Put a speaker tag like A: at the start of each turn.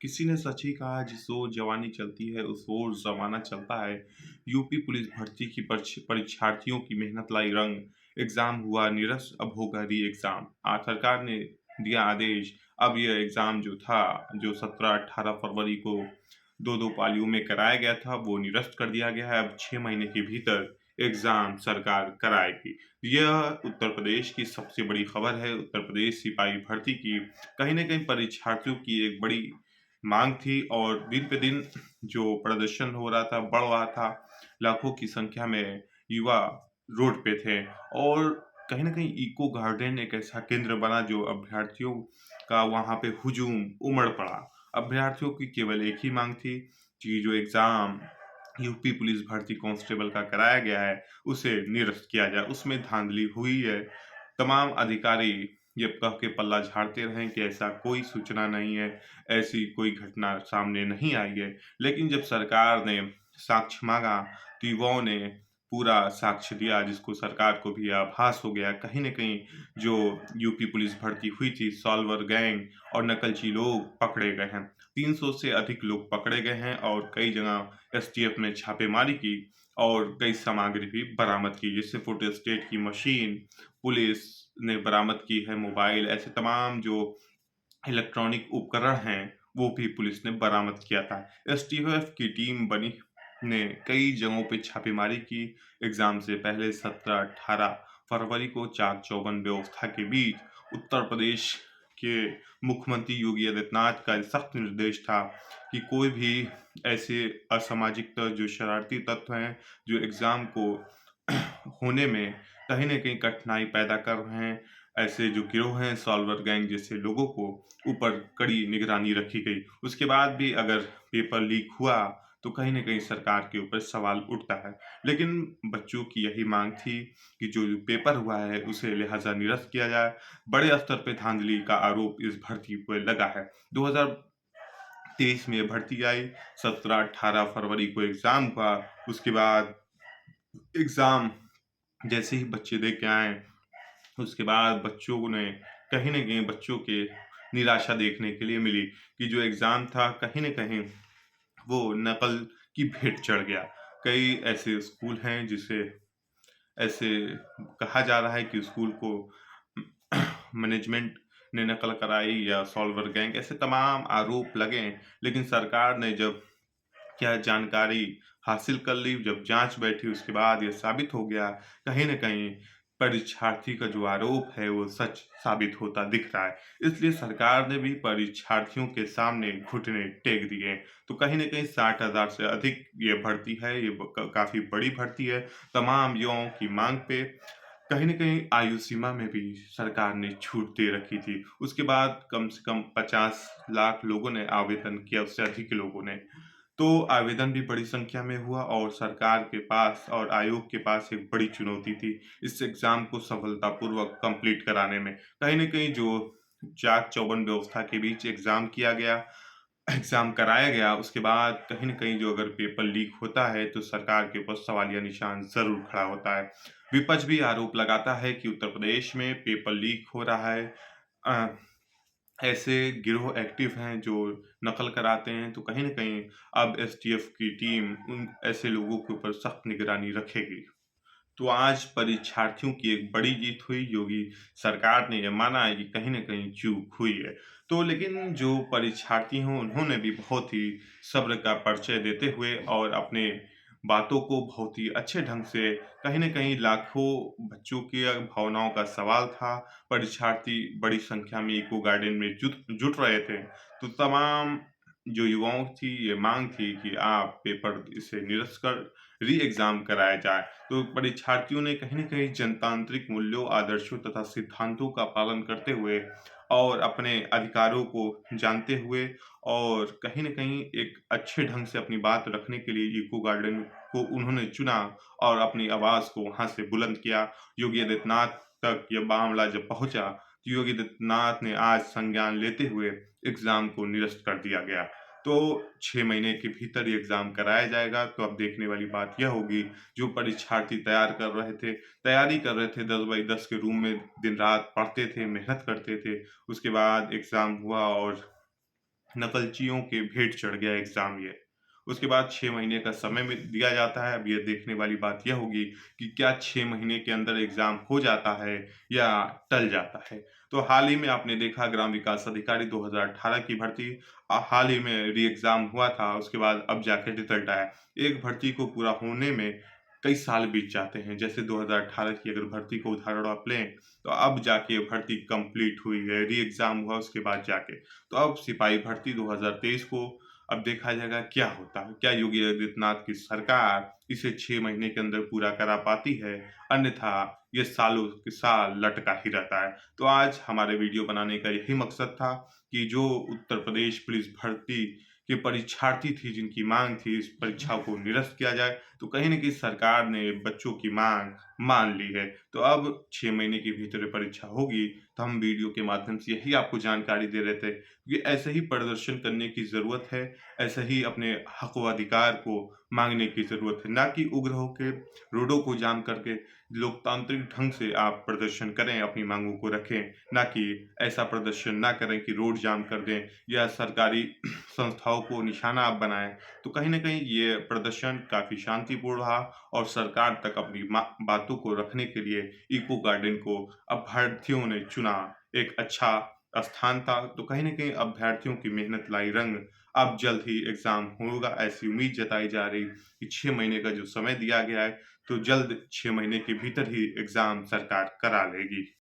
A: किसी ने सच ही कहा जिस ओर जवानी चलती है उस ओर जमाना चलता है। यूपी पुलिस भर्ती की परीक्षार्थियों की मेहनत लाई रंग। एग्जाम हुआ निरस्त, अब होगा री एग्जाम। आज सरकार ने दिया आदेश। अब यह एग्जाम जो था, जो 17-18 फरवरी को दो दो पालियों में कराया गया था, वो निरस्त कर दिया गया है। अब 6 महीने के भीतर एग्जाम सरकार कराएगी। यह उत्तर प्रदेश की सबसे बड़ी खबर है। उत्तर प्रदेश सिपाही भर्ती की कहीं न कहीं परीक्षार्थियों की एक बड़ी माँग थी और दिन पे दिन जो प्रदर्शन हो रहा था, बढ़ रहा था। लाखों की संख्या में युवा रोड पे थे और कहीं न कहीं इको गार्डन एक ऐसा केंद्र बना जो अभ्यर्थियों का वहाँ पे हुजूम उमड़ पड़ा। अभ्यर्थियों की केवल एक ही माँग थी कि जो एग्ज़ाम यूपी पुलिस भर्ती कांस्टेबल का कराया गया है, उसे निरस्त किया जाए। उसमें धांधली हुई है। तमाम अधिकारी ये कह के पल्ला झाड़ते रहे कि ऐसा कोई सूचना नहीं है, ऐसी कोई घटना सामने नहीं आई है। लेकिन जब सरकार ने साक्ष्य माँगा, तो युवाओं ने पूरा साक्ष्य दिया, जिसको सरकार को भी आभास हो गया। कहीं न कहीं जो यूपी पुलिस भर्ती हुई थी, सॉल्वर गैंग और नकलची लोग पकड़े गए हैं। 300 से अधिक लोग पकड़े गए हैं और कई जगह एसटीएफ ने छापेमारी की और कई सामग्री भी बरामद की, जैसे फोटोस्टेट की मशीन, पुलिस ने बरामद की है मोबाइल। ऐसे तमाम जो इलेक्ट्रॉनिक उपकरण हैं, वो भी पुलिस ने बरामद किया था। एसटीएफ की टीम बनी ने कई जगहों पे छापेमारी की। एग्ज़ाम से पहले 17-18 फरवरी को चाक-चौबंद व्यवस्था के बीच उत्तर प्रदेश के मुख्यमंत्री योगी आदित्यनाथ का सख्त निर्देश था कि कोई भी ऐसे असामाजिक जो शरारती तत्व हैं, जो एग्ज़ाम को होने में कहीं न कहीं कठिनाई पैदा कर रहे हैं, ऐसे जो गिरोह हैं, सॉल्वर गैंग जैसे लोगों को ऊपर कड़ी निगरानी रखी गई। उसके बाद भी अगर पेपर लीक हुआ, तो कहीं न कहीं सरकार के ऊपर सवाल उठता है। लेकिन बच्चों की यही माँग थी कि जो पेपर हुआ है, उसे लिहाज़ा निरस्त किया जाए। बड़े स्तर पे धांधली का आरोप इस भर्ती पे लगा है। 2023 में ये भर्ती आई, 17-18 फरवरी को एग्ज़ाम हुआ। उसके बाद एग्ज़ाम जैसे ही बच्चे दे के आए, उसके बाद बच्चों ने कहीं न कहीं बच्चों के निराशा देखने के लिए मिली कि जो एग्ज़ाम था, कहीं न कहीं वो नकल की भेंट चढ़ गया। कई ऐसे स्कूल हैं जिसे ऐसे कहा जा रहा है कि स्कूल को मैनेजमेंट ने नकल कराई या सॉल्वर गैंग, ऐसे तमाम आरोप लगे। लेकिन सरकार ने जब क्या जानकारी हासिल कर ली, जब जाँच बैठी, उसके बाद ये साबित हो गया, कहीं न कहीं परीक्षार्थी का जो आरोप है वो सच साबित होता दिख रहा है। इसलिए सरकार ने भी परीक्षार्थियों के सामने घुटने टेक दिए। तो कहीं न कहीं 60,000 से अधिक ये भर्ती है, ये ब क काफ़ी बड़ी भर्ती है। तमाम युवाओं की माँग पे कहीं न कहीं आयु सीमा में भी सरकार ने छूट दे रखी थी। उसके बाद कम से कम 50 लाख लोगों ने आवेदन किया, उससे अधिक लोगों ने। तो आवेदन भी बड़ी संख्या में हुआ और सरकार के पास और आयोग के पास एक बड़ी चुनौती थी, इस एग्ज़ाम को सफलतापूर्वक कंप्लीट कराने में। कहीं न कहीं जो चाक-चौबंद व्यवस्था के बीच एग्ज़ाम किया गया, एग्ज़ाम कराया गया, उसके बाद कहीं न कहीं जो अगर पेपर लीक होता है, तो सरकार के ऊपर सवालिया निशान ज़रूर खड़ा होता है। विपक्ष भी आरोप लगाता है कि उत्तर प्रदेश में पेपर लीक हो रहा है। अ, ऐसे गिरोह एक्टिव हैं जो नकल कराते हैं, तो कहीं न कहीं अब एसटीएफ की टीम उन ऐसे लोगों के ऊपर सख्त निगरानी रखेगी। तो आज परीक्षार्थियों की एक बड़ी जीत हुई। योगी सरकार ने ये माना है कि कहीं न कहीं चूक हुई है। तो लेकिन जो परीक्षार्थी हों, उन्होंने भी बहुत ही सब्र का परिचय देते हुए और अपने बातों को बहुत ही अच्छे ढंग से, कहीं न कहीं लाखों बच्चों की भावनाओं का सवाल था। परीक्षार्थी बड़ी संख्या में इको गार्डन में जुट जुट रहे थे। तो तमाम जो युवाओं की ये माँग थी कि आप पेपर इसे निरस्त कर री एग्ज़ाम कराया जाए। तो परीक्षार्थियों ने कहीं न कहीं जनतांत्रिक मूल्यों, आदर्शों तथा सिद्धांतों का पालन करते हुए और अपने अधिकारों को जानते हुए और कहीं न कहीं एक अच्छे ढंग से अपनी बात रखने के लिए इको गार्डन को उन्होंने चुना और अपनी आवाज़ को वहाँ से बुलंद किया। योगी आदित्यनाथ तक ये मामला जब पहुँचा, तो योगी आदित्यनाथ ने आज संज्ञान लेते हुए एग्ज़ाम को निरस्त कर दिया गया। तो 6 महीने के भीतर ये एग्ज़ाम कराया जाएगा। तो अब देखने वाली बात यह होगी, जो परीक्षार्थी तैयारी कर रहे थे 10 बाई 10 के रूम में दिन-रात पढ़ते थे, मेहनत करते थे। उसके बाद एग्ज़ाम हुआ और नकलचियों के भेंट चढ़ गया एग्ज़ाम ये। उसके बाद 6 महीने का समय में दिया जाता है। अब ये देखने वाली बात ये होगी कि क्या 6 महीने के अंदर एग्ज़ाम हो जाता है या टल जाता है। तो हाल ही में आपने देखा ग्राम विकास अधिकारी 2018 की भर्ती हाल ही में री-एग्ज़ाम हुआ था, उसके बाद अब जाके रिज़ल्ट आया। एक भर्ती को पूरा होने में कई साल बीत जाते हैं। जैसे 2018 की अगर भर्ती को उदाहरण आप लें, तो अब जाके भर्ती कंप्लीट हुई है, री-एग्ज़ाम हुआ उसके बाद जाके। तो अब सिपाही भर्ती 2023 को अब देखा जाएगा क्या होता है। क्या योगी आदित्यनाथ की सरकार इसे 6 महीने के अंदर पूरा करा पाती है? अन्यथा ये सालों के साल लटका ही रहता है। तो आज हमारे वीडियो बनाने का यही मकसद था कि जो उत्तर प्रदेश पुलिस भर्ती के परीक्षार्थी थी, जिनकी माँग थी इस परीक्षा को निरस्त किया जाए, तो कहीं न कहीं सरकार ने बच्चों की माँग मान ली है। तो अब 6 महीने के भीतर ये परीक्षा होगी, तो हम वीडियो के माध्यम से यही आपको जानकारी दे रहे थे। ये ऐसे ही प्रदर्शन करने की ज़रूरत है, ऐसे ही अपने हक व अधिकार को माँगने की ज़रूरत है, ना कि उग्र होके रोडों को जाम करके लोकतांत्रिक ढंग से आप प्रदर्शन करें, अपनी माँगों को रखें, ना कि ऐसा प्रदर्शन ना करें कि रोड जाम कर दें या सरकारी संस्थाओं को निशाना आप बनाएँ। तो कहीं न कहीं ये प्रदर्शन काफ़ी शांतिपूर्ण रहा और सरकार तक अपनी बातों को रखने के लिए इको गार्डन को अभ्यर्थियों ने चुना। एक अच्छा स्थान था, तो कहीं न कहीं अभ्यर्थियों की मेहनत लाई रंग। अब जल्द ही एग्ज़ाम होगा, ऐसी उम्मीद जताई जा रही कि 6 महीने का जो समय दिया गया है, तो जल्द 6 महीने के भीतर ही एग्ज़ाम सरकार करा लेगी।